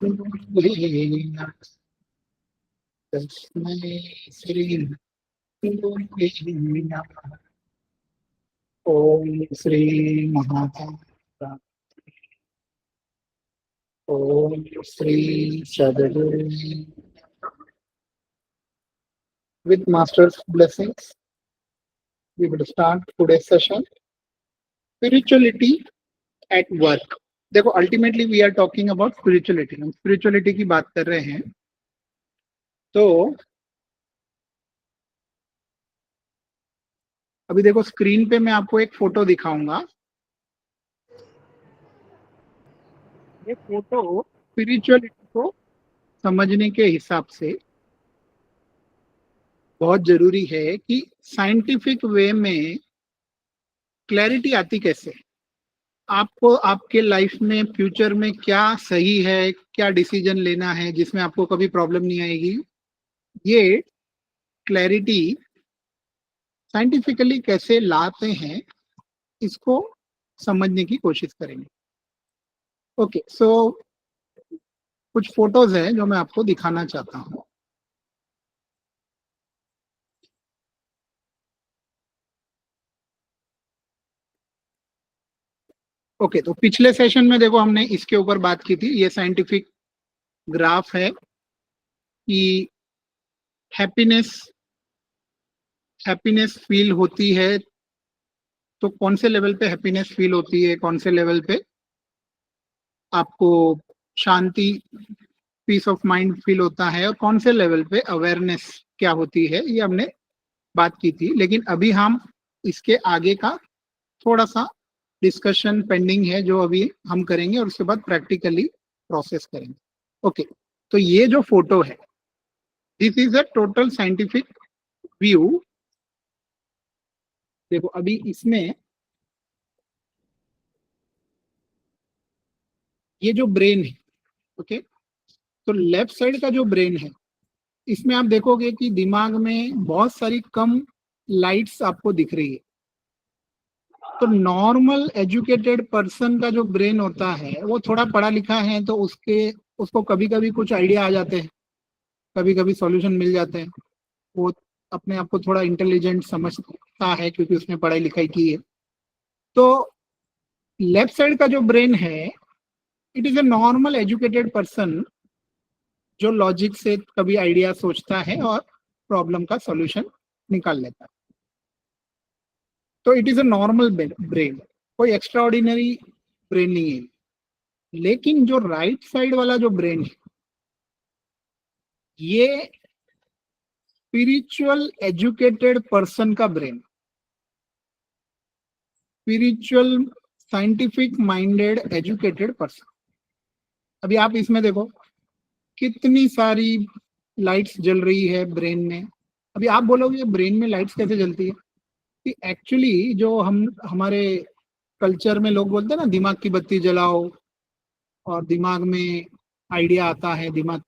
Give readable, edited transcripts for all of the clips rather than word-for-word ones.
तस्मै श्री गुरवे नमः। ओम श्री महाभारत। ओम श्री सद्गुरु। With master's blessings, we will start today's session. Spirituality at work. देखो ultimately we are talking about spirituality, हम spirituality की बात कर रहे हैं। तो अभी देखो स्क्रीन पे मैं आपको एक फोटो दिखाऊंगा। ये फोटो स्पिरिचुअलिटी को समझने के हिसाब से बहुत जरूरी है कि साइंटिफिक वे में क्लैरिटी आती कैसे, आपको आपके लाइफ में फ्यूचर में क्या सही है, क्या डिसीजन लेना है जिसमें आपको कभी प्रॉब्लम नहीं आएगी। ये क्लैरिटी साइंटिफिकली कैसे लाते हैं, इसको समझने की कोशिश करेंगे। ओके, सो कुछ फोटोज हैं जो मैं आपको दिखाना चाहता हूँ। ओके, तो पिछले सेशन में देखो हमने इसके ऊपर बात की थी। ये साइंटिफिक ग्राफ है कि हैप्पीनेस हैप्पीनेस फील होती है तो कौन से लेवल पे हैप्पीनेस फील होती है, कौन से लेवल पे आपको शांति, पीस ऑफ माइंड फील होता है, और कौन से लेवल पे अवेयरनेस क्या होती है, ये हमने बात की थी। लेकिन अभी हम इसके आगे का थोड़ा सा डिस्कशन पेंडिंग है जो अभी हम करेंगे और उसके बाद प्रैक्टिकली प्रोसेस करेंगे। ओके, तो ये जो फोटो है, this is a total scientific view. देखो अभी इसमें ये जो ब्रेन है, ओके, तो लेफ्ट साइड का जो ब्रेन है, इसमें आप देखोगे कि दिमाग में बहुत सारी कम लाइट्स आपको दिख रही है। तो नॉर्मल एजुकेटेड पर्सन का जो ब्रेन होता है, वो थोड़ा पढ़ा लिखा है तो उसको कभी कभी कुछ आइडिया आ जाते हैं, कभी कभी सॉल्यूशन मिल जाते हैं। वो अपने आप को थोड़ा इंटेलिजेंट समझता है क्योंकि उसने पढ़ाई लिखाई की है। तो लेफ्ट साइड का जो ब्रेन है, it is a normal educated person जो लॉजिक से कभी आइडिया सोचता है और प्रॉब्लम का सॉल्यूशन निकाल लेता है। तो it is a normal brain, कोई एक्स्ट्रा ऑर्डिनरी ब्रेन नहीं है। लेकिन जो राइट साइड वाला जो ब्रेन है, ये स्पिरिचुअल एजुकेटेड पर्सन का brain, spiritual scientific minded educated person. अभी आप इसमें देखो कितनी सारी लाइट्स जल रही है ब्रेन में। अभी आप बोलोगे ब्रेन में लाइट्स कैसे जलती है, कि एक्चुअली जो हम हमारे कल्चर में लोग बोलते हैं ना, दिमाग की बत्ती जलाओ और दिमाग में आइडिया आता है, दिमाग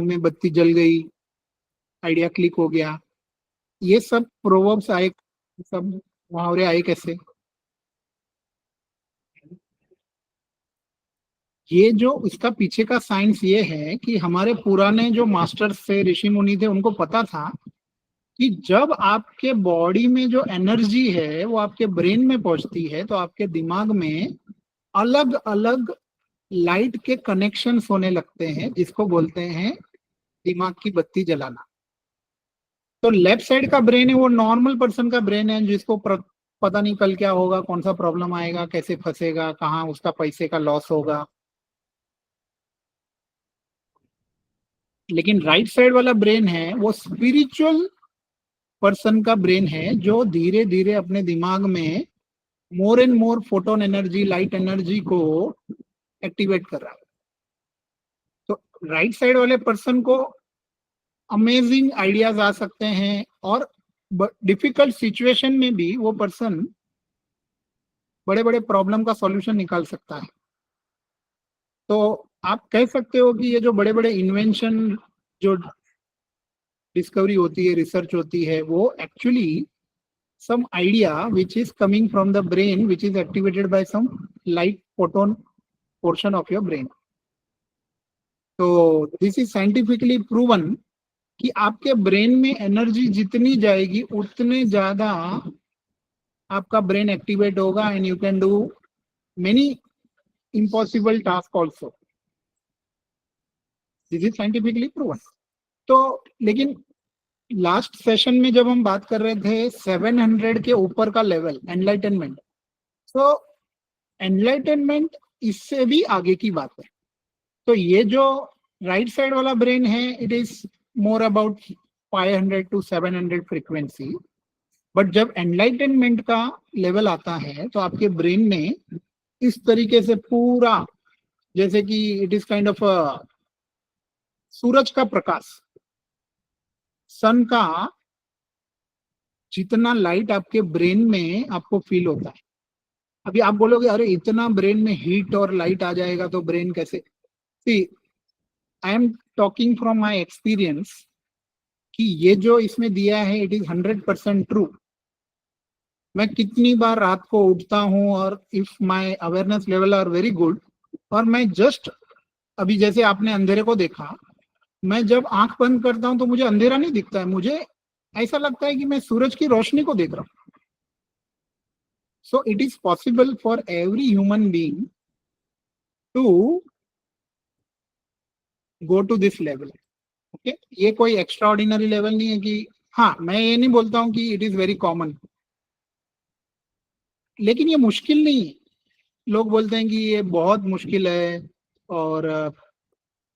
में बत्ती जल गई, आइडिया क्लिक हो गया। ये सब प्रोवर्ब्स आए, सब मुहावरे आए कैसे? ये जो इसका पीछे का साइंस ये है कि हमारे पुराने जो मास्टर्स थे, ऋषि मुनि थे, उनको पता था कि जब आपके बॉडी में जो एनर्जी है वो आपके ब्रेन में पहुंचती है तो आपके दिमाग में अलग अलग लाइट के कनेक्शन होने लगते हैं, जिसको बोलते हैं दिमाग की बत्ती जलाना। तो लेफ्ट साइड का ब्रेन है वो नॉर्मल पर्सन का ब्रेन है, जिसको पता नहीं कल क्या होगा, कौन सा प्रॉब्लम आएगा, कैसे फंसेगा, कहाँ उसका पैसे का लॉस होगा। लेकिन राइट साइड वाला ब्रेन है वो स्पिरिचुअल पर्सन का ब्रेन है, जो धीरे धीरे अपने दिमाग में more and more photon energy, light energy को एक्टिवेट कर रहा है। तो राइट साइड वाले पर्सन को अमेजिंग आइडियाज आ सकते हैं और डिफिकल्ट सिचुएशन में भी वो पर्सन बड़े बड़े प्रॉब्लम का सॉल्यूशन निकाल सकता है। तो आप कह सकते हो कि ये जो बड़े बड़े इन्वेंशन, जो डिस्कवरी होती है, रिसर्च होती है, वो actually some idea which is coming from the brain which is activated by some light photon portion of your brain. तो दिस इज साइंटिफिकली प्रूवन कि आपके ब्रेन में एनर्जी जितनी जाएगी उतने ज्यादा आपका ब्रेन एक्टिवेट होगा and you can do many impossible task also. This is scientifically proven. तो लेकिन लास्ट सेशन में जब हम बात कर रहे थे 700 के ऊपर का लेवल एनलाइटनमेंट, तो एनलाइटनमेंट इससे भी आगे की बात है. तो ये जो राइट साइड वाला ब्रेन है, it is more about 500 to 700 frequency. But जब एनलाइटनमेंट का लेवल आता है तो आपके ब्रेन में इस तरीके से पूरा, जैसे कि इट इज काइंड ऑफ सूरज का प्रकाश, सन का जितना लाइट आपके ब्रेन में आपको फील होता है. अभी आप बोलोगे अरे इतना ब्रेन में हीट और लाइट आ जाएगा तो ब्रेन कैसे. See, I am talking from my experience कि ये जो इसमें दिया है इट इज 100% ट्रू. मैं कितनी बार रात को उठता हूँ और if my awareness level are very good, और मैं जस्ट अभी जैसे आपने अंधेरे को देखा, मैं जब आंख बंद करता हूं तो मुझे अंधेरा नहीं दिखता है, मुझे ऐसा लगता है कि मैं सूरज की रोशनी को देख रहा हूं. So it is possible for every human being to go to this level. Okay, ये कोई एक्स्ट्रा ऑर्डिनरी लेवल नहीं है कि, हाँ मैं ये नहीं बोलता हूं कि इट इज वेरी कॉमन, लेकिन ये मुश्किल नहीं है. लोग बोलते हैं कि ये बहुत मुश्किल है और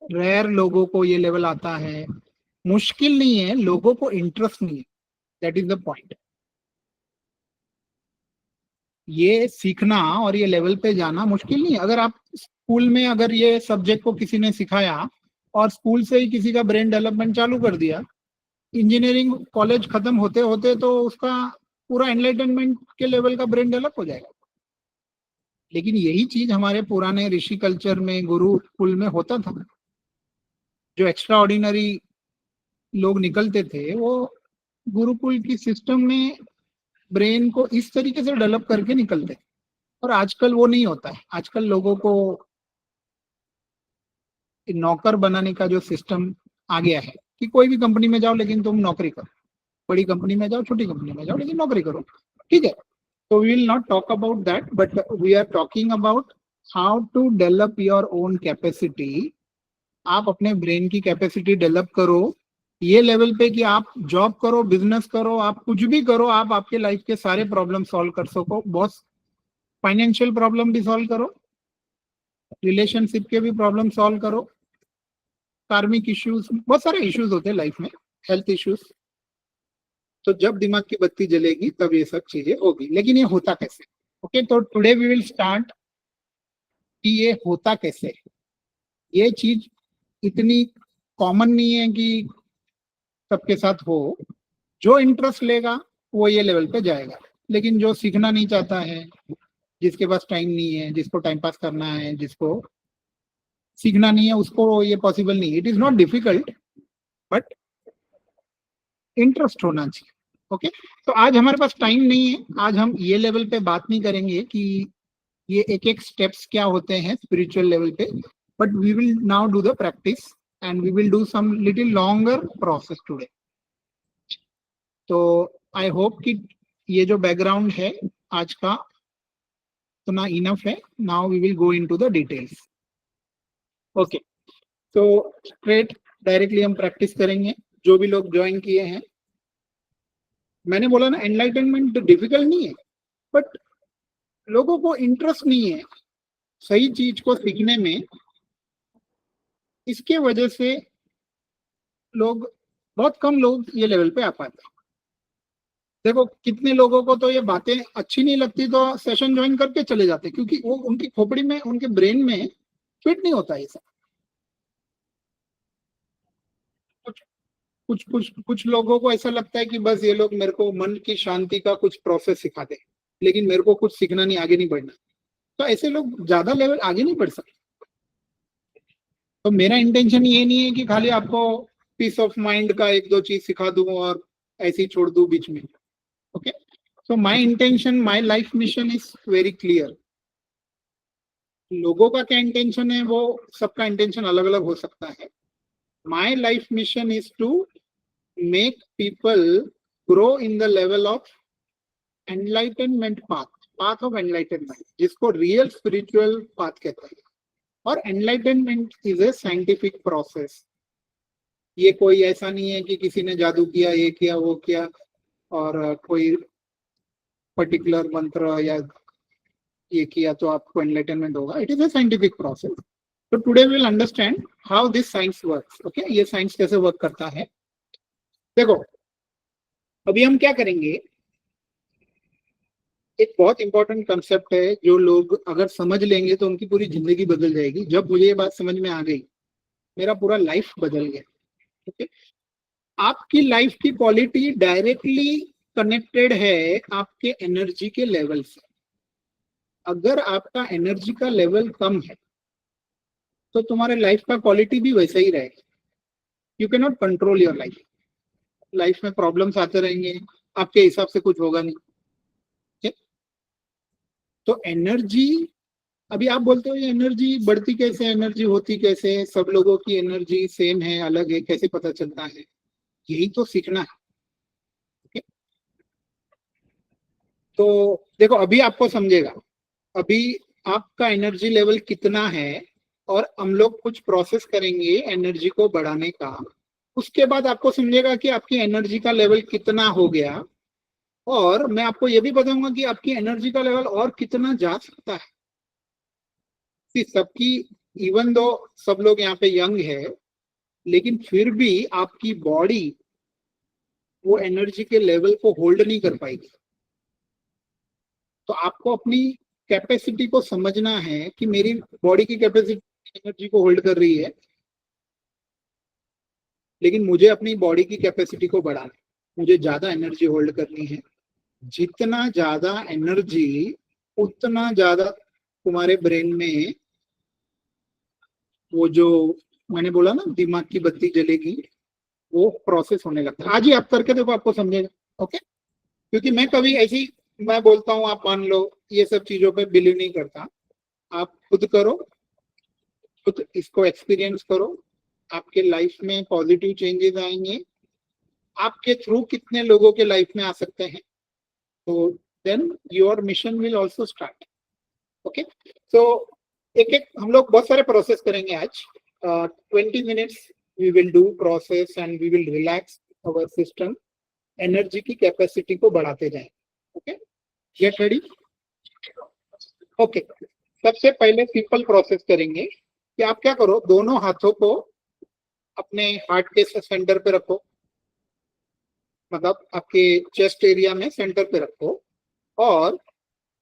रेयर लोगों को ये लेवल आता है. मुश्किल नहीं है, लोगों को इंटरेस्ट नहीं है. That is the point. ये सीखना और ये लेवल पे जाना मुश्किल नहीं है. अगर आप स्कूल में अगर ये सब्जेक्ट को किसी ने सिखाया और स्कूल से ही किसी का ब्रेन डेवलपमेंट चालू कर दिया, इंजीनियरिंग कॉलेज खत्म होते होते तो उसका पूरा एनलाइटनमेंट के लेवल का ब्रेन डेवलप हो जाएगा. लेकिन यही चीज हमारे पुराने ऋषि कल्चर में, गुरुकुल में होता था. जो एक्स्ट्रा ऑर्डिनरी लोग निकलते थे वो गुरुकुल की सिस्टम में ब्रेन को इस तरीके से डेवलप करके निकलते. और आजकल वो नहीं होता है. आजकल लोगों को नौकर बनाने का जो सिस्टम आ गया है कि कोई भी कंपनी में जाओ लेकिन तुम नौकरी करो, बड़ी कंपनी में जाओ, छोटी कंपनी में जाओ, लेकिन नौकरी करो. ठीक है, तो we will not talk about that, but we are talking about how to develop your own capacity. आप अपने ब्रेन की कैपेसिटी डेवलप करो ये लेवल पे कि आप जॉब करो, बिजनेस करो, आप कुछ भी करो, आप आपके लाइफ के सारे प्रॉब्लम सॉल्व कर सको. बहुत फाइनेंशियल प्रॉब्लम भी सॉल्व करो, रिलेशनशिप के भी प्रॉब्लम सॉल्व करो, कार्मिक इश्यूज, बहुत सारे इश्यूज होते हैं लाइफ में, हेल्थ इश्यूज. तो जब दिमाग की बत्ती जलेगी तब ये सब चीजें होगी. लेकिन ये होता कैसे? ओके, तो टुडे वी विल स्टार्ट कि ये होता कैसे. ये चीज इतनी कॉमन नहीं है कि सबके साथ हो. जो इंटरेस्ट लेगा वो ये लेवल पे जाएगा, लेकिन जो सीखना नहीं चाहता है, जिसके पास टाइम नहीं है, जिसको टाइम पास करना है, जिसको सीखना नहीं है, उसको ये पॉसिबल नहीं. It is not difficult, but interest होना चाहिए. ओके, तो आज हमारे पास टाइम नहीं है. आज हम ये लेवल पे बात नहीं करेंगे कि ये एक एक स्टेप्स क्या होते हैं स्पिरिचुअल लेवल पे, but we will now do the practice and we will do some little longer process today. तो आई होप कि ये जो बैकग्राउंड है आज का इतना इनफ है. Now we will go into the details. Okay, तो स्ट्रेट डायरेक्टली हम प्रैक्टिस करेंगे. जो भी लोग ज्वाइन किए हैं, मैंने बोला ना एनलाइटनमेंट डिफिकल्ट नहीं है, बट लोगों को इंटरेस्ट नहीं है सही चीज को सीखने में. इसके वजह से लोग, बहुत कम लोग ये लेवल पे आ पाते हैं. देखो कितने लोगों को तो ये बातें अच्छी नहीं लगती तो सेशन ज्वाइन करके चले जाते, क्योंकि वो उनकी खोपड़ी में, उनके ब्रेन में फिट नहीं होता ये सब. कुछ लोगों को ऐसा लगता है कि बस ये लोग मेरे को मन की शांति का कुछ प्रोसेस सिखाते हैं, लेकिन मेरे को कुछ सीखना नहीं, आगे नहीं बढ़ना. तो ऐसे लोग ज्यादा लेवल आगे नहीं बढ़ सकते. तो मेरा इंटेंशन ये नहीं है कि खाली आपको पीस ऑफ माइंड का एक दो चीज सिखा दूं और ऐसे ही छोड़ दूं बीच में. Okay, so my intention, my life mission is very clear. लोगों का क्या इंटेंशन है, वो सबका इंटेंशन अलग अलग हो सकता है. My life mission is to make people grow in the level of enlightenment path, path of enlightenment, जिसको रियल स्पिरिचुअल पाथ कहते हैं. और enlightenment is a scientific process. ये कोई ऐसा नहीं है कि किसी ने जादू किया, ये किया, वो किया, और कोई पर्टिकुलर मंत्र या ये किया तो आपको एनलाइटनमेंट होगा. It is a scientific process. तो today we will understand how this science works. Okay, ये साइंस कैसे वर्क करता है. देखो, अभी हम क्या करेंगे, एक बहुत इंपॉर्टेंट कंसेप्ट है जो लोग अगर समझ लेंगे तो उनकी पूरी जिंदगी बदल जाएगी. जब मुझे ये बात समझ में आ गई, मेरा पूरा लाइफ बदल गया. ओके, आपकी लाइफ की क्वालिटी डायरेक्टली कनेक्टेड है आपके एनर्जी के लेवल से. अगर आपका एनर्जी का लेवल कम है तो तुम्हारे लाइफ का क्वालिटी भी वैसा ही रहेगा. You can not control your life. Life में प्रॉब्लम्स आते रहेंगे, आपके हिसाब से कुछ होगा नहीं. ठीक? तो एनर्जी, अभी आप बोलते हो ये एनर्जी बढ़ती कैसे, एनर्जी होती कैसे, सब लोगों की एनर्जी सेम है, अलग है, कैसे पता चलता है? यही तो सीखना है. Okay? तो देखो, अभी आपको समझेगा. अभी आपका एनर्जी लेवल कितना है, और हम लोग कुछ प्रोसेस करेंगे एनर्जी को बढ़ाने का. उसके बाद आपको समझेगा कि आपकी एनर्जी का लेवल कितना हो गया, और मैं आपको ये भी बताऊंगा कि आपकी एनर्जी का लेवल और कितना जा सकता है. सबकी, इवन दो सब लोग यहाँ पे यंग है, लेकिन फिर भी आपकी बॉडी वो एनर्जी के लेवल को होल्ड नहीं कर पाएगी. तो आपको अपनी कैपेसिटी को समझना है कि मेरी बॉडी की कैपेसिटी एनर्जी को होल्ड कर रही है, लेकिन मुझे अपनी बॉडी की कैपेसिटी को बढ़ाना है. मुझे ज्यादा एनर्जी होल्ड करनी है. जितना ज्यादा एनर्जी, उतना ज्यादा तुम्हारे ब्रेन में वो जो मैंने बोला ना, दिमाग की बत्ती जलेगी, वो प्रोसेस होने लगता है. आज ही आप करके देखो, आपको समझेगा. ओके, क्योंकि मैं कभी ऐसी, मैं बोलता हूँ आप मान लो, ये सब चीजों पे बिलीव नहीं करता. आप खुद करो, खुद इसको एक्सपीरियंस करो. आपके लाइफ में पॉजिटिव चेंजेस आएंगे. आपके थ्रू कितने लोगों के लाइफ में आ सकते हैं, तो then your mission will also start. Okay, so एक एक हम लोग बहुत सारे प्रोसेस करेंगे आज. 20 minutes we will do process and we will relax our system. Energy की कैपेसिटी को बढ़ाते जाएं. Okay, get ready. ओके, सबसे पहले सिंपल प्रोसेस करेंगे कि आप क्या करो, दोनों हाथों को अपने हार्ट के सेंटर पे रखो, मतलब आपके चेस्ट एरिया में सेंटर पे रखो. और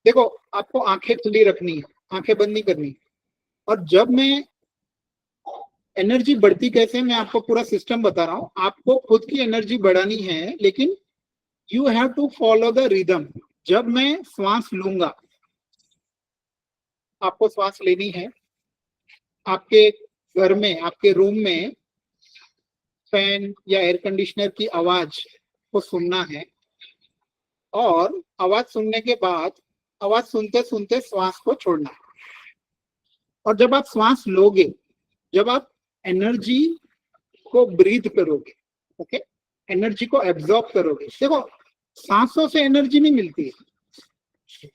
देखो, आपको आंखें खुली रखनी है, आंखें बंद नहीं करनी. और जब मैं एनर्जी बढ़ती कैसे, मैं आपको पूरा सिस्टम बता रहा हूं. आपको खुद की एनर्जी बढ़ानी है, लेकिन you have to follow the rhythm. जब मैं श्वास लूंगा, आपको श्वास लेनी है. आपके घर में, आपके रूम में फैन या एयर कंडीशनर की आवाज को सुनना है. और आवाज सुनने के बाद, आवाज सुनते सुनते श्वास को छोड़ना है. और जब आप श्वास लोगे, जब आप एनर्जी को ब्रीथ करोगे, ओके, एनर्जी को एब्जॉर्ब करोगे. देखो, सांसों से एनर्जी नहीं मिलती है.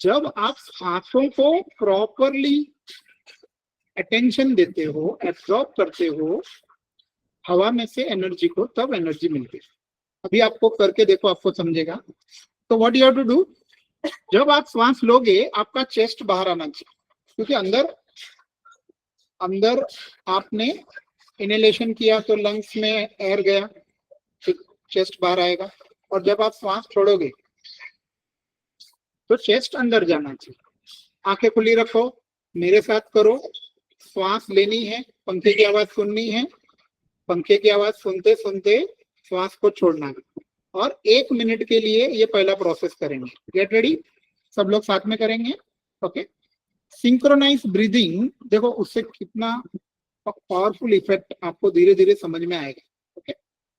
जब आप सांसों को प्रॉपरली अटेंशन देते हो, एब्जॉर्ब करते हो हवा में से एनर्जी को, तब एनर्जी मिलती है. अभी आपको करके देखो, आपको समझेगा. तो what you have to do, जब आप श्वास लोगे, आपका चेस्ट बाहर आना चाहिए, क्योंकि अंदर अंदर आपने इनहेलेशन किया तो लंग्स में एयर गया, चेस्ट बाहर आएगा. और जब आप श्वास छोड़ोगे तो चेस्ट अंदर जाना चाहिए. आंखें खुली रखो, मेरे साथ करो. श्वास लेनी है, पंखे की आवाज सुननी है, पंखे की आवाज सुनते सुनते श्वास को छोड़ना है. और 1 मिनट के लिए ये पहला प्रोसेस करेंगे. गेट रेडी, सब लोग साथ में करेंगे. Okay, synchronize breathing. देखो, उससे कितना पावरफुल इफेक्ट आपको धीरे धीरे समझ में आएगा. ओके,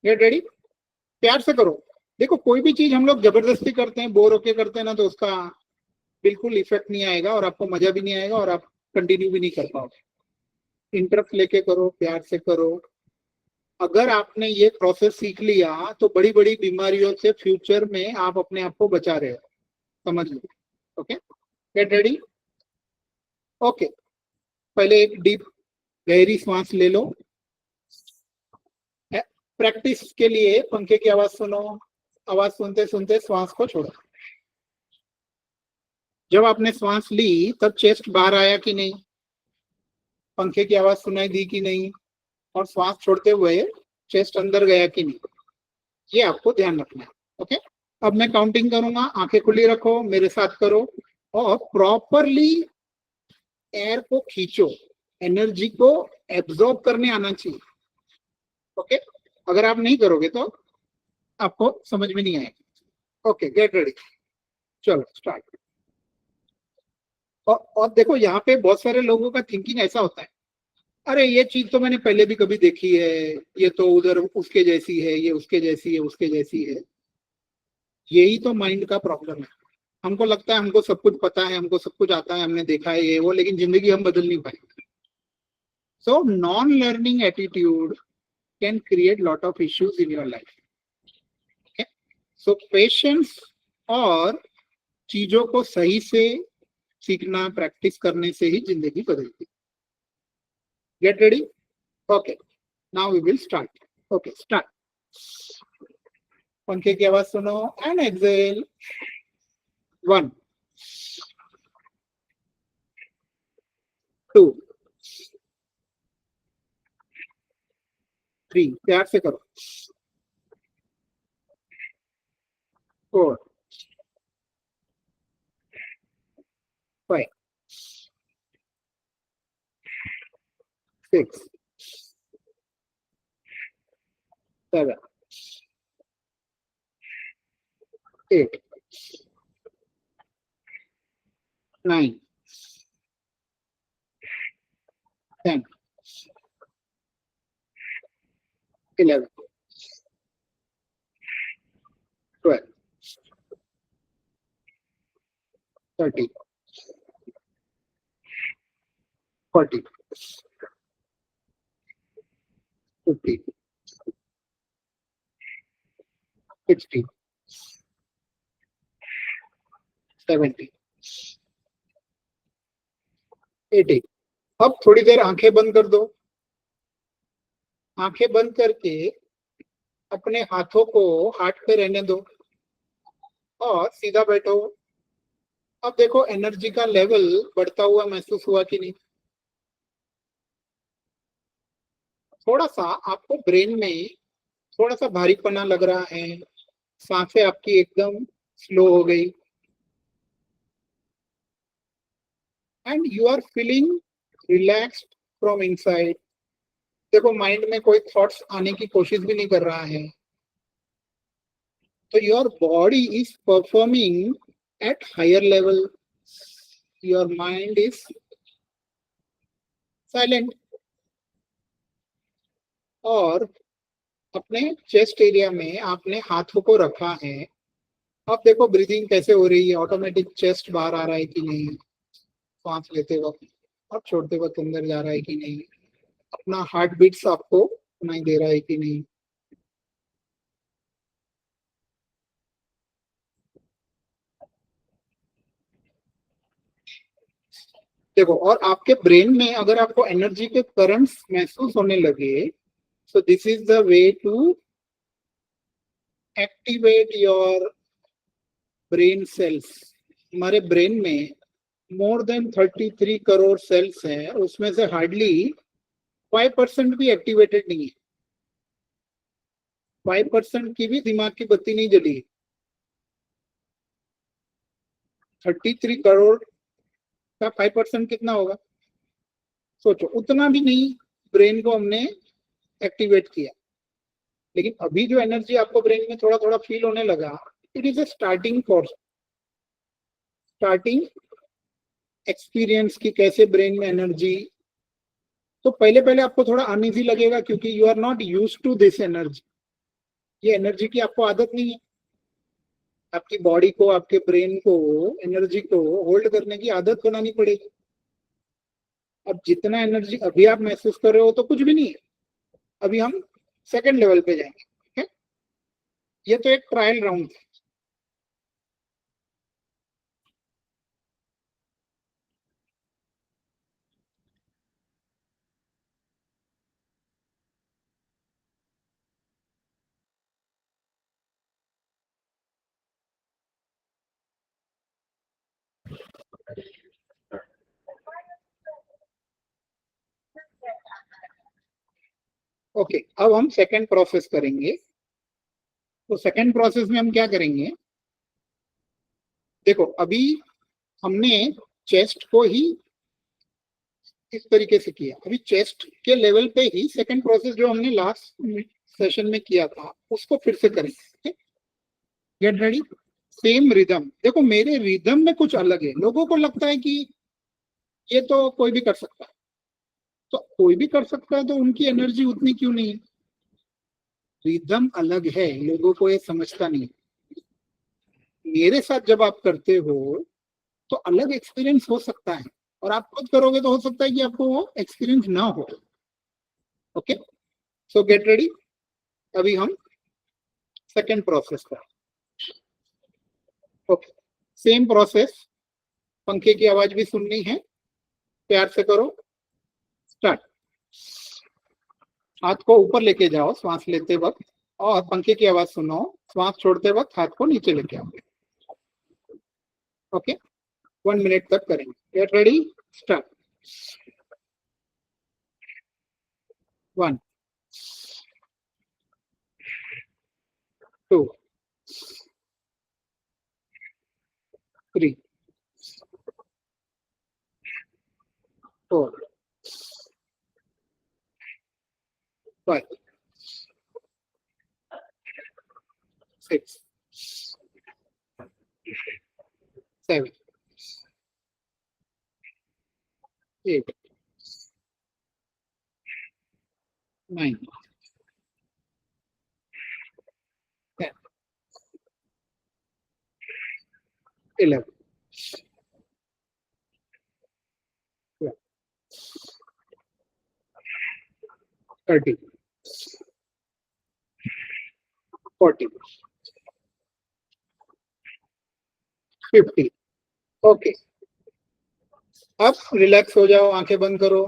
गेट रेडी, प्यार से करो. देखो, कोई भी चीज हम लोग जबरदस्ती करते हैं, बोर होके करते हैं ना, तो उसका बिल्कुल इफेक्ट नहीं आएगा, और आपको मजा भी नहीं आएगा, और आप कंटिन्यू भी नहीं कर पाओगे। इंटरेस्ट लेके करो, प्यार से करो। अगर आपने ये प्रोसेस सीख लिया तो बड़ी बड़ी बीमारियों से फ्यूचर में आप अपने आप को बचा रहे हो, समझ लो। Okay, get ready. ओके, पहले एक डीप गहरी सांस ले लो। प्रैक्टिस के लिए पंखे की आवाज सुनो, आवाज सुनते सुनते श्वास को छोड़ो। जब आपने श्वास ली तब चेस्ट बाहर आया कि नहीं, पंखे की आवाज सुनाई दी कि नहीं, और श्वास छोड़ते हुए चेस्ट अंदर गया कि नहीं, ये आपको ध्यान रखना है। ओके, अब मैं काउंटिंग करूंगा, आंखें खुली रखो, मेरे साथ करो और प्रॉपरली एयर को खींचो, एनर्जी को एब्जॉर्ब करने आना चाहिए। ओके, अगर आप नहीं करोगे तो आपको समझ में नहीं आएगा। ओके, गेट रेडी, चलो स्टार्ट। और देखो यहाँ पे बहुत सारे लोगों का थिंकिंग ऐसा होता है, अरे ये चीज तो मैंने पहले भी कभी देखी है, ये तो उधर उसके जैसी है, ये उसके जैसी है, उसके जैसी है। यही तो माइंड का प्रॉब्लम है। हमको लगता है हमको सब कुछ पता है, हमको सब कुछ आता है, हमने देखा है ये वो, लेकिन जिंदगी हम बदल नहीं पाए। So non learning attitude can create lot of issues in your life. So patience और चीजों को सही से सीखना, प्रैक्टिस करने से ही जिंदगी बदलती। Get ready. Okay, now we will start. Okay, start. पंखे की आवाज सुनो एंड एक्सेल। 1 2 3, प्यार से करो। 4 5 6 7 8 9 10 11 12 13 14 15 16 17 18। अब थोड़ी देर आंखें बंद कर दो। आंखें बंद करके अपने हाथों को हार्ट पे रहने दो और सीधा बैठो। अब देखो एनर्जी का लेवल बढ़ता हुआ महसूस हुआ कि नहीं। थोड़ा सा आपको ब्रेन में थोड़ा सा भारीपना लग रहा है, सांसें आपकी एकदम स्लो हो गई and you are feeling relaxed from inside. देखो माइंड में कोई थॉट्स आने की कोशिश भी नहीं कर रहा है, तो your body is performing at higher level, your mind is silent. और अपने चेस्ट एरिया में आपने हाथों को रखा है। अब देखो ब्रीदिंग कैसे हो रही है, ऑटोमेटिक चेस्ट बाहर आ रहा है कि नहीं, सांस लेते वक्त और छोड़ते वक्त अंदर जा रहा है कि नहीं, अपना हार्ट बीट्स आपको सुनाई दे रहा है कि नहीं। देखो, और आपके ब्रेन में अगर आपको एनर्जी के करंट्स महसूस होने लगे, so this is the way to activate your brain cells. हमारे ब्रेन में मोर देन 33 करोड़ सेल्स हैं, उसमें से हार्डली 5% भी एक्टिवेटेड नहीं है। 5% की भी दिमाग की बत्ती नहीं जली। 33 करोड़ का 5% कितना होगा, सोचो। उतना भी नहीं ब्रेन को हमने एक्टिवेट किया। लेकिन अभी जो एनर्जी आपको ब्रेन में थोड़ा थोड़ा फील होने लगा, it is a starting for starting experience की कैसे ब्रेन में एनर्जी। तो पहले पहले आपको थोड़ा अनइजी लगेगा क्योंकि you are not use to this energy. ये एनर्जी की आपको आदत नहीं है। आपकी बॉडी को, आपके ब्रेन को एनर्जी को होल्ड करने की आदत बनानी पड़ेगी। अब जितना एनर्जी अभी आप महसूस कर रहे हो तो कुछ भी नहीं है, अभी हम सेकंड लेवल पे जाएंगे। ठीक है, ये तो एक ट्रायल राउंड है। ओके, अब हम सेकंड प्रोसेस करेंगे। तो सेकंड प्रोसेस में हम क्या करेंगे, देखो अभी हमने चेस्ट को ही इस तरीके से किया, अभी चेस्ट के लेवल पे ही सेकंड प्रोसेस जो हमने लास्ट सेशन में किया था उसको फिर से करेंगे। Get ready, same rhythm. देखो मेरे रिदम में कुछ अलग है, लोगों को लगता है कि ये तो कोई भी कर सकता है, तो कोई भी कर सकता है तो उनकी एनर्जी उतनी क्यों नहीं है? रिदम अलग है, लोगों को ये समझता नहीं। मेरे साथ जब आप करते हो तो अलग एक्सपीरियंस हो सकता है, और आप खुद करोगे तो हो सकता है कि आपको वो एक्सपीरियंस ना हो। ओके, सो गेट रेडी, अभी हम सेकेंड प्रोसेस का। ओके, सेम प्रोसेस, पंखे की आवाज भी सुननी है, प्यार से करो। स्टार्ट। हाथ को ऊपर लेके जाओ श्वास लेते वक्त, और पंखे की आवाज सुनो, श्वास छोड़ते वक्त हाथ को नीचे लेके आओ। ओके, 1 मिनट तक करेंगे। Get ready, start. 1, 2, 3, 4, 5, 6, 7, 8, 9, 10, 11, 12, 13, 14, 15। ओके, अब रिलैक्स हो जाओ, आंखें बंद करो,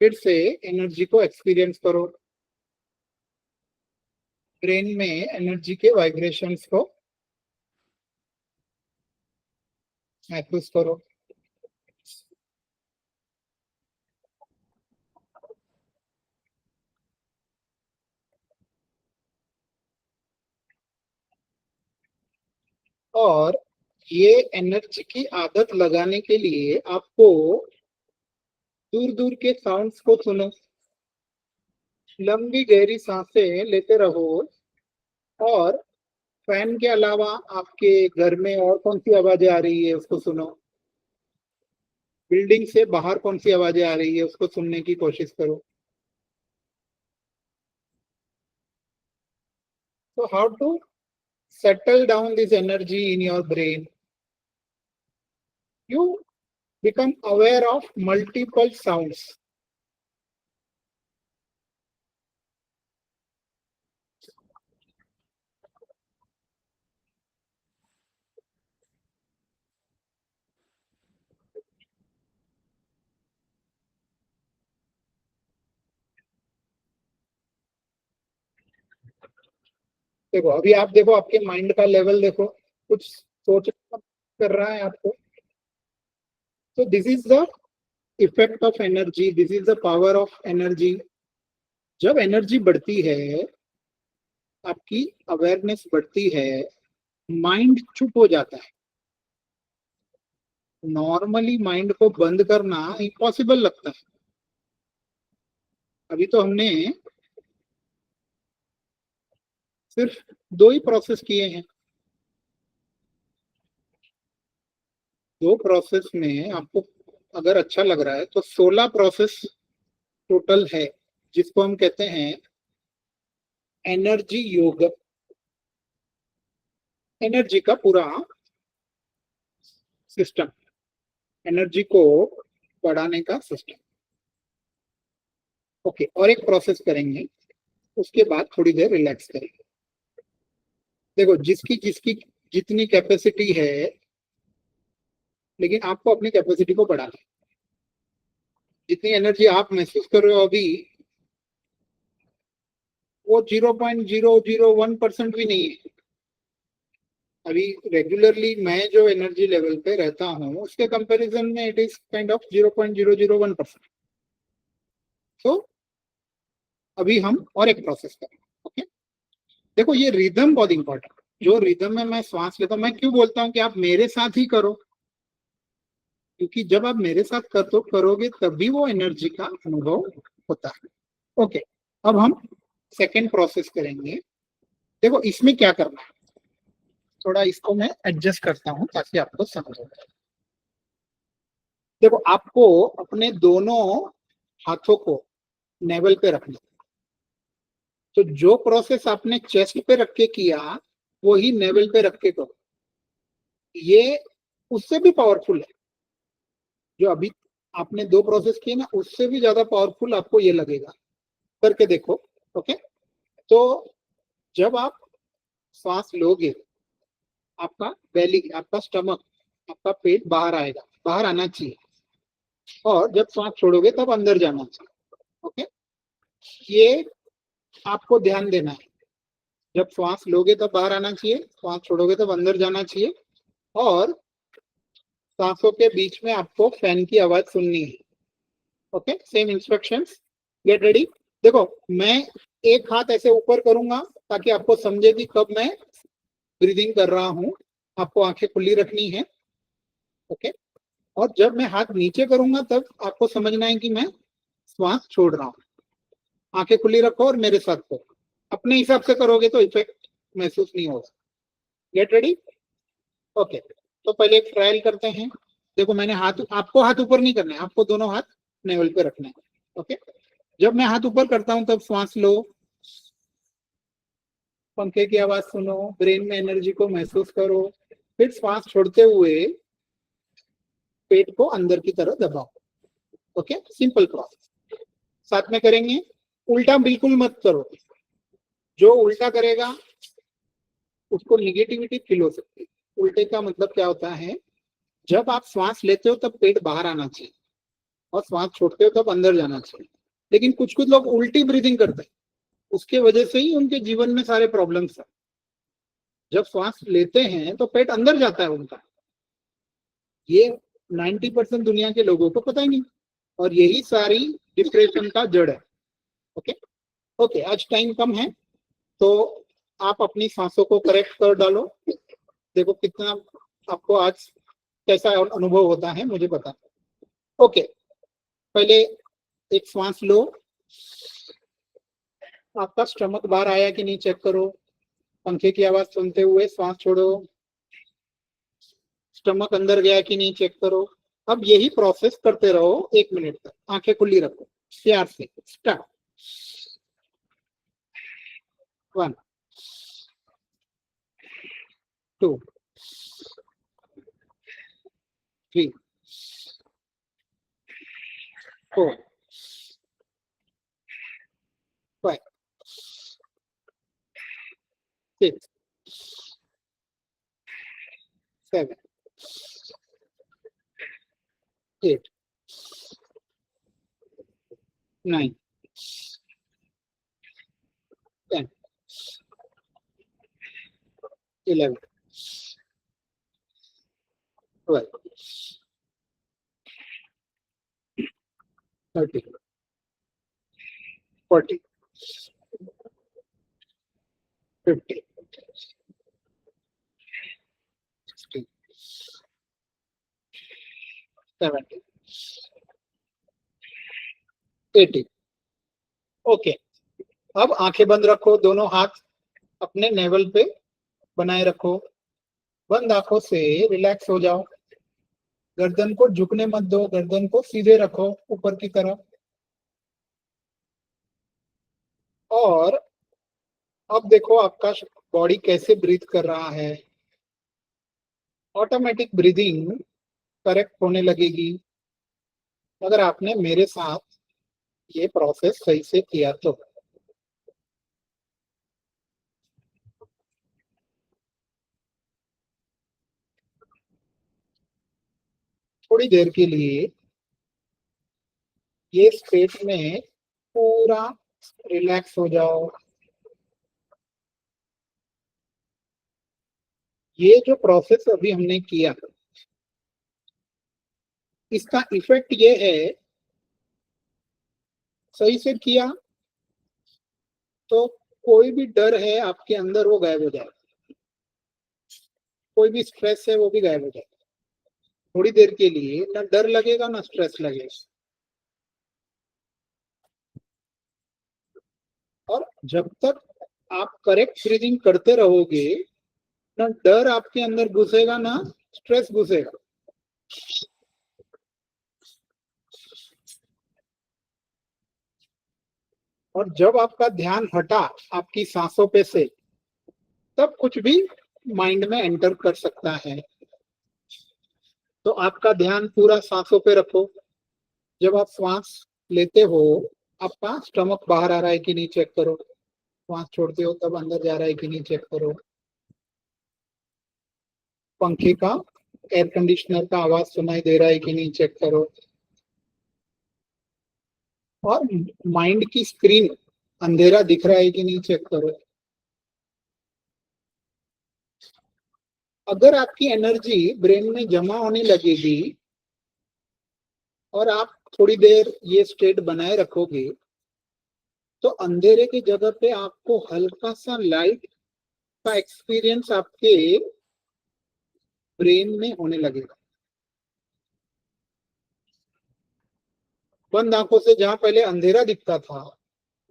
फिर से एनर्जी को एक्सपीरियंस करो, ब्रेन में एनर्जी के वाइब्रेशंस को महसूस करो। और ये एनर्जी की आदत लगाने के लिए आपको दूर दूर के साउंड्स को सुनो, लंबी गहरी सांसें लेते रहो, और फैन के अलावा आपके घर में और कौन सी आवाजें आ रही है उसको सुनो, बिल्डिंग से बाहर कौन सी आवाजें आ रही है उसको सुनने की कोशिश करो। So how to settle down this energy in your brain? You become aware of multiple sounds. देखो अभी आप देखो आपके माइंड का लेवल देखो, कुछ सोच कर रहा है आपको। तो this is the effect of energy, this is the power of energy. जब एनर्जी बढ़ती है, आपकी अवेयरनेस बढ़ती है, माइंड चुप हो जाता है। नॉर्मली माइंड को बंद करना इम्पॉसिबल लगता है। अभी तो हमने सिर्फ 2 ही प्रोसेस किए हैं, 2 प्रोसेस में आपको अगर अच्छा लग रहा है तो 16 प्रोसेस टोटल है, जिसको हम कहते हैं एनर्जी योग। एनर्जी का पूरा सिस्टम, एनर्जी को बढ़ाने का सिस्टम। ओके, और एक प्रोसेस करेंगे, उसके बाद थोड़ी देर रिलैक्स करेंगे। देखो, जिसकी जिसकी जितनी कैपेसिटी है, लेकिन आपको अपनी कैपेसिटी को बढ़ाना है। जितनी एनर्जी आप महसूस कर रहे हो अभी, वो 0.001% भी नहीं है। अभी रेगुलरली मैं जो एनर्जी लेवल पे रहता हूँ, उसके कंपैरिजन में इट इज काइंड ऑफ 0.001%। तो अभी हम और एक प्रोसेस करें। ओके, देखो ये रिदम बहुत इंपॉर्टेंट। जो रिदम में मैं श्वास लेता हूँ, मैं क्यों बोलता हूँ कि आप मेरे साथ ही करो, क्योंकि जब आप मेरे साथ करोगे तभी वो एनर्जी का अनुभव होता है। ओके, अब हम सेकेंड प्रोसेस करेंगे। देखो इसमें क्या करना है, थोड़ा इसको मैं एडजस्ट करता हूँ ताकि आपको समझ आए। देखो, आपको अपने दोनों हाथों को नेवल पे रखना। तो जो प्रोसेस आपने चेस्ट पे रख के किया, वो ही नेवल पे रख के करो। ये उससे भी पावरफुल है। जो अभी आपने दो प्रोसेस किए ना, उससे भी ज्यादा पावरफुल आपको ये लगेगा। करके देखो। ओके, तो जब आप सांस लोगे, आपका बेली, आपका स्टमक, आपका पेट बाहर आएगा, बाहर आना चाहिए। और जब सांस छोड़ोगे तब अंदर जाना चाहिए। ओके, ये आपको ध्यान देना है। जब श्वास लोगे तब बाहर आना चाहिए, श्वास छोड़ोगे तब अंदर जाना चाहिए। और सांसों के बीच में आपको फैन की आवाज सुननी है। Okay, same instructions, get ready. देखो, मैं एक हाथ ऐसे ऊपर करूंगा ताकि आपको समझे कि कब मैं ब्रीदिंग कर रहा हूं। आपको आंखें खुली रखनी है। ओके, और जब मैं हाथ नीचे करूंगा तब आपको समझना है कि मैं श्वास छोड़ रहा हूँ। आंखें खुली रखो और मेरे साथ करो। अपने हिसाब से करोगे तो इफेक्ट महसूस नहीं होगा। Gate ready. ओके, तो पहले एक ट्रायल करते हैं। देखो, मैंने हाथ, आपको हाथ ऊपर नहीं करना है, आपको दोनों हाथ नेवल पे रखना है। ओके, जब मैं हाथ ऊपर करता हूं तब श्वास लो, पंखे की आवाज सुनो, ब्रेन में एनर्जी को महसूस करो। फिर श्वास छोड़ते हुए पेट को अंदर की तरफ दबाओ। Okay, simple process. साथ में करेंगे। उल्टा बिल्कुल मत करो। जो उल्टा करेगा उसको निगेटिविटी फील हो सकती है। उल्टे का मतलब क्या होता है, जब आप श्वास लेते हो तब पेट बाहर आना चाहिए और श्वास छोड़ते हो तब अंदर जाना चाहिए। लेकिन कुछ कुछ लोग उल्टी ब्रीदिंग करते हैं, उसके वजह से ही उनके जीवन में सारे प्रॉब्लम्स है। जब श्वास लेते हैं तो पेट अंदर जाता है उनका। ये 90% दुनिया के लोगों को पता ही नहीं, और यही सारी डिप्रेशन का जड़ है। ओके, ओके, आज टाइम कम है तो आप अपनी सांसों को करेक्ट कर डालो। देखो कितना आपको आज कैसा अनुभव होता है, मुझे बता। ओके, पहले एक श्वास लो। आपका स्टमक बाहर आया कि नहीं चेक करो। पंखे की आवाज सुनते हुए श्वास छोड़ो। स्टमक अंदर गया कि नहीं चेक करो। अब यही प्रोसेस करते रहो 1 मिनट तक। आंखें खुली रखो, प्यार से। स्टार्ट। 1, 2, 3, 4, 5, 6, 7, 8, 9, 10, 11, 12, 13, 14, 15, 16, 17, 18। ओके, अब आंखें बंद रखो, दोनों हाथ अपने नेवल पे बनाए रखो। बंद आंखों से रिलैक्स हो जाओ। गर्दन को झुकने मत दो, गर्दन को सीधे रखो ऊपर की तरफ। और अब देखो आपका बॉडी कैसे ब्रीथ कर रहा है। ऑटोमेटिक ब्रीदिंग करेक्ट होने लगेगी। अगर आपने मेरे साथ ये प्रोसेस सही से किया तो। थोड़ी देर के लिए ये स्टेट में पूरा रिलैक्स हो जाओ। ये जो प्रोसेस अभी हमने किया, इसका इफेक्ट ये है, सही से किया तो कोई भी डर है आपके अंदर वो गायब हो जाएगा, कोई भी स्ट्रेस है वो भी गायब हो जाएगा। थोड़ी देर के लिए ना डर लगेगा ना स्ट्रेस लगेगा। और जब तक आप करेक्ट ब्रीदिंग करते रहोगे, ना डर आपके अंदर घुसेगा ना स्ट्रेस घुसेगा। और जब आपका ध्यान हटा आपकी सांसों पे से, तब कुछ भी माइंड में एंटर कर सकता है। तो आपका ध्यान पूरा सांसों पे रखो। जब आप श्वास लेते हो, आपका स्टमक बाहर आ रहा है कि नहीं चेक करो। श्वास छोड़ते हो तब अंदर जा रहा है कि नहीं चेक करो। पंखे का, एयर कंडीशनर का आवाज सुनाई दे रहा है कि नहीं चेक करो। और माइंड की स्क्रीन अंधेरा दिख रहा है कि नहीं चेक करो। अगर आपकी एनर्जी ब्रेन में जमा होने लगेगी और आप थोड़ी देर ये स्टेट बनाए रखोगे, तो अंधेरे की जगह पे आपको हल्का सा लाइट का एक्सपीरियंस आपके ब्रेन में होने लगेगा। बंद आंखों से जहां पहले अंधेरा दिखता था,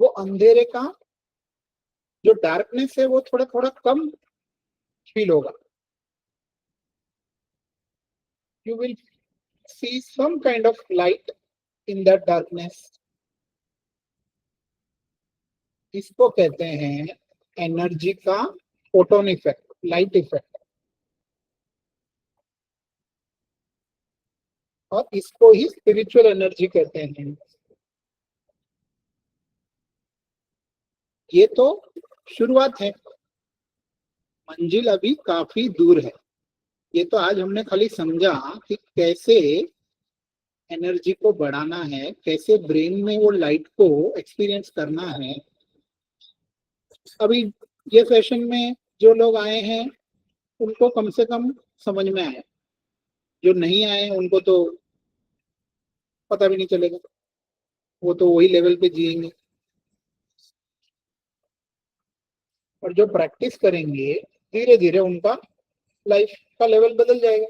वो अंधेरे का जो डार्कनेस है वो थोड़ा थोड़ा कम फील होगा। You will see some kind of light in that darkness. इसको कहते हैं एनर्जी का फोटोन इफेक्ट, लाइट इफेक्ट। और इसको ही स्पिरिचुअल एनर्जी कहते हैं। ये तो शुरुआत है, मंजिल अभी काफी दूर है। ये तो आज हमने खाली समझा कि कैसे एनर्जी को बढ़ाना है, कैसे ब्रेन में वो लाइट को एक्सपीरियंस करना है। अभी ये सेशन में जो लोग आए हैं उनको कम से कम समझ में आया। जो नहीं आए उनको तो पता भी नहीं चलेगा, वो तो वही लेवल पे जिएंगे। और जो प्रैक्टिस करेंगे, धीरे धीरे उनका लाइफ का लेवल बदल जाएगा।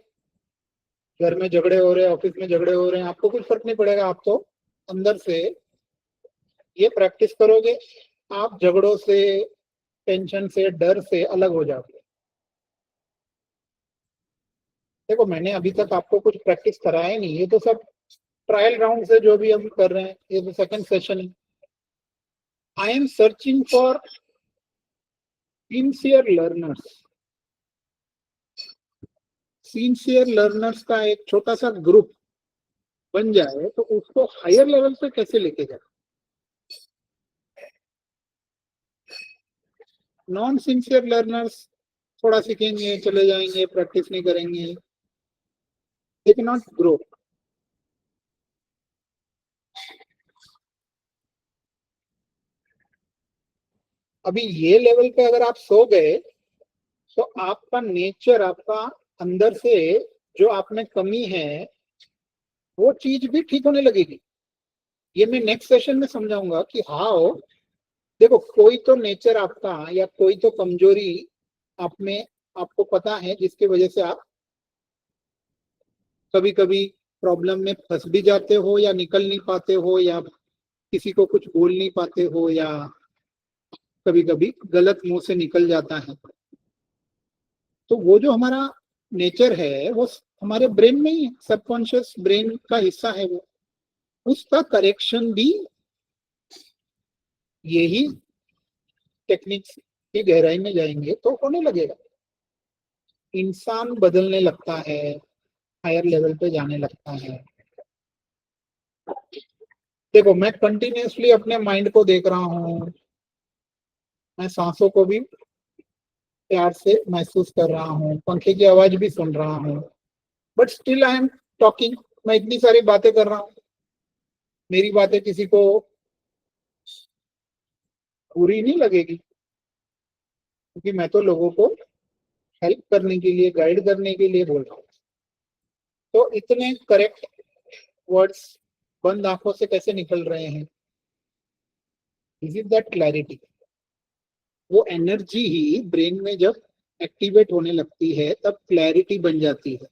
घर में झगड़े हो रहे हैं, ऑफिस में झगड़े हो रहे हैं, आपको कुछ फर्क नहीं पड़ेगा। आप तो अंदर से ये प्रैक्टिस करोगे, आप झगड़ों से, टेंशन से, डर से अलग हो जाओगे। देखो मैंने अभी तक आपको कुछ प्रैक्टिस कराया नहीं, ये तो सब ट्रायल राउंड से जो भी हम कर रहे हैं, ये तो सेकंड सेशन है। I am searching for sincere learners. Sincere learners का एक छोटा सा ग्रुप बन जाए तो उसको हायर लेवल पे कैसे लेके जाए। नॉन सिंसियर लर्नर्स थोड़ा सीखेंगे, चले जाएंगे, प्रैक्टिस नहीं करेंगे, दे कैन नॉट ग्रो। अभी ये लेवल पे अगर आप सो गए, तो आपका नेचर, आपका अंदर से जो आप में कमी है, वो चीज भी ठीक होने लगेगी। ये मैं नेक्स्ट सेशन में समझाऊंगा कि हाउ। देखो कोई तो नेचर आपका या कोई तो कमजोरी आप में, आपको पता है, जिसकी वजह से आप कभी कभी प्रॉब्लम में फंस भी जाते हो, या निकल नहीं पाते हो, या किसी को कुछ बोल नहीं पाते हो, या कभी कभी गलत मुंह से निकल जाता है। तो वो जो हमारा नेचर है वो हमारे ब्रेन में ही है, सबकॉन्शियस ब्रेन का हिस्सा है वो। उसका करेक्शन भी यही टेक्निक्स की गहराई में जाएंगे तो होने लगेगा। इंसान बदलने लगता है, हायर लेवल पे जाने लगता है। देखो मैं कंटिन्यूअसली अपने माइंड को देख रहा हूँ, मैं सांसों को भी प्यार से महसूस कर रहा हूँ, पंखे की आवाज भी सुन रहा हूँ, but still I am talking. मैं इतनी सारी बातें कर रहा हूँ, मेरी बातें किसी को बुरी नहीं लगेगी, क्योंकि मैं तो लोगों को हेल्प करने के लिए, गाइड करने के लिए बोल रहा हूँ। तो इतने करेक्ट वर्ड्स बंद आंखों से कैसे निकल रहे हैं? This is that clarity. वो एनर्जी ही ब्रेन में जब एक्टिवेट होने लगती है तब क्लैरिटी बन जाती है।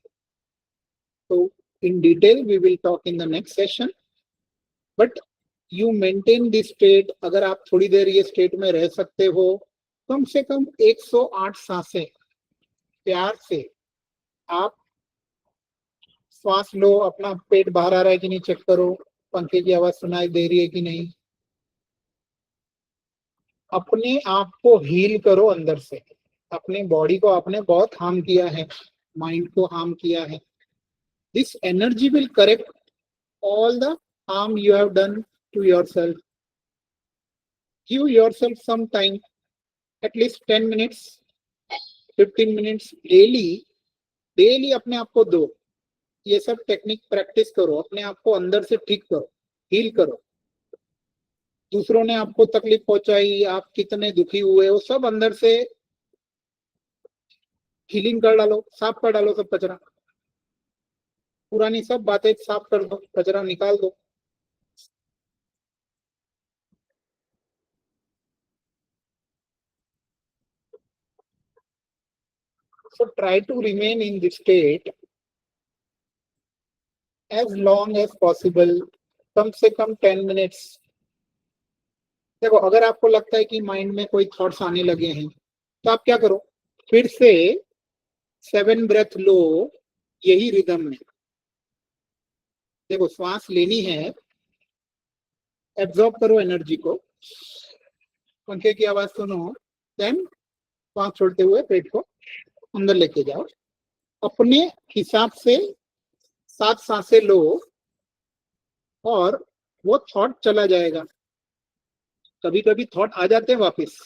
तो in detail we will talk in the next session, but you maintain this state. अगर आप थोड़ी देर ये स्टेट में रह सकते हो, कम से कम 108 सांसें प्यार से आप श्वास लो, अपना पेट बाहर आ रहा है कि नहीं चेक करो, पंखे की आवाज सुनाई दे रही है कि नहीं, अपने आप को हील करो अंदर से। अपने बॉडी को आपने बहुत हार्म किया है, माइंड को हार्म किया है। This energy will correct all the harm you have done to yourself. Give yourself some time, at least 10 minutes, 15 minutes daily. Daily अपने आप को दो, ये सब टेक्निक प्रैक्टिस करो, अपने आप को अंदर से ठीक करो, हील करो। दूसरों ने आपको तकलीफ पहुंचाई, आप कितने दुखी हुए, वो सब अंदर से हीलिंग कर डालो, साफ कर डालो सब कचरा, पुरानी सब बातें साफ कर दो, कचरा निकाल दो। So try to remain in this state as long as possible, कम से कम 10 minutes। देखो अगर आपको लगता है कि माइंड में कोई थॉट्स आने लगे हैं, तो आप क्या करो, फिर से 7 ब्रेथ लो, यही रिदम में। देखो श्वास लेनी है, एब्जॉर्ब करो एनर्जी को, पंखे की आवाज सुनो, देन श्वास छोड़ते हुए पेट को अंदर लेके जाओ, अपने हिसाब से 7 सांसें लो और वो थॉट चला जाएगा। कभी कभी थॉट आ जाते हैं वापस,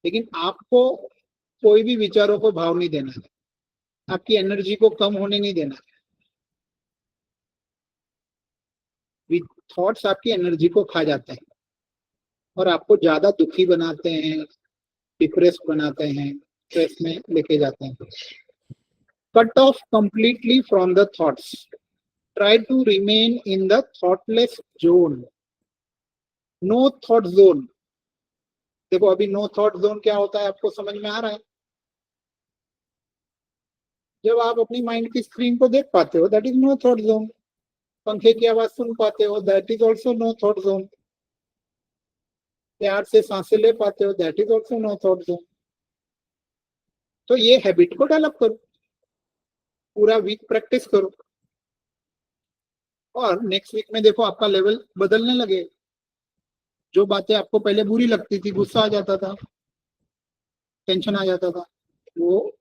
लेकिन आपको कोई भी विचारों को भाव नहीं देना है, आपकी एनर्जी को कम होने नहीं देना है। थॉट्स आपकी एनर्जी को खा जाते हैं और आपको ज्यादा दुखी बनाते हैं, डिप्रेस बनाते हैं, स्ट्रेस में लेके जाते हैं। Cut off completely from the thoughts, try to remain in the thoughtless zone, no thought zone. देखो अभी नो थॉट जोन क्या होता है आपको समझ में आ रहा है? जब आप अपनी माइंड की स्क्रीन को देख पाते हो, that is no thought zone. पंखे की आवाज सुन पाते हो, that is also no thought zone. प्यार से सांसें ले पाते हो, that is also no thought zone. तो ये हैबिट को डेवलप करो, पूरा वीक प्रैक्टिस करो, और नेक्स्ट वीक में देखो आपका लेवल बदलने लगे। जो बातें आपको पहले बुरी लगती थी, गुस्सा आ जाता था, टेंशन आ जाता था, वो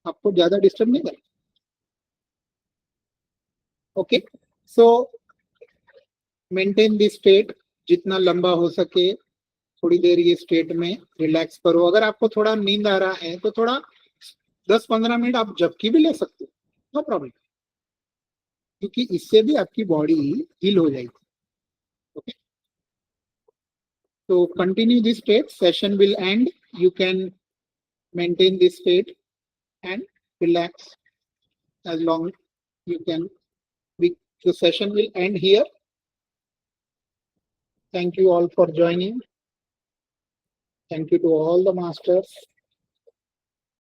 आपको ज्यादा डिस्टर्ब नहीं करे। Okay, so maintain this state जितना लंबा हो सके, थोड़ी देर ये स्टेट में रिलैक्स करो। अगर आपको थोड़ा नींद आ रहा है तो थोड़ा 10-15 मिनट आप झपकी भी ले सकते हो, नो प्रॉब्लम, क्योंकि इससे भी आपकी बॉडी हील हो जाएगी। ओके, तो continue this state, session will and, you can maintain this state and relax as long you can. The session will end here. Thank you all for joining. Thank you to all the masters.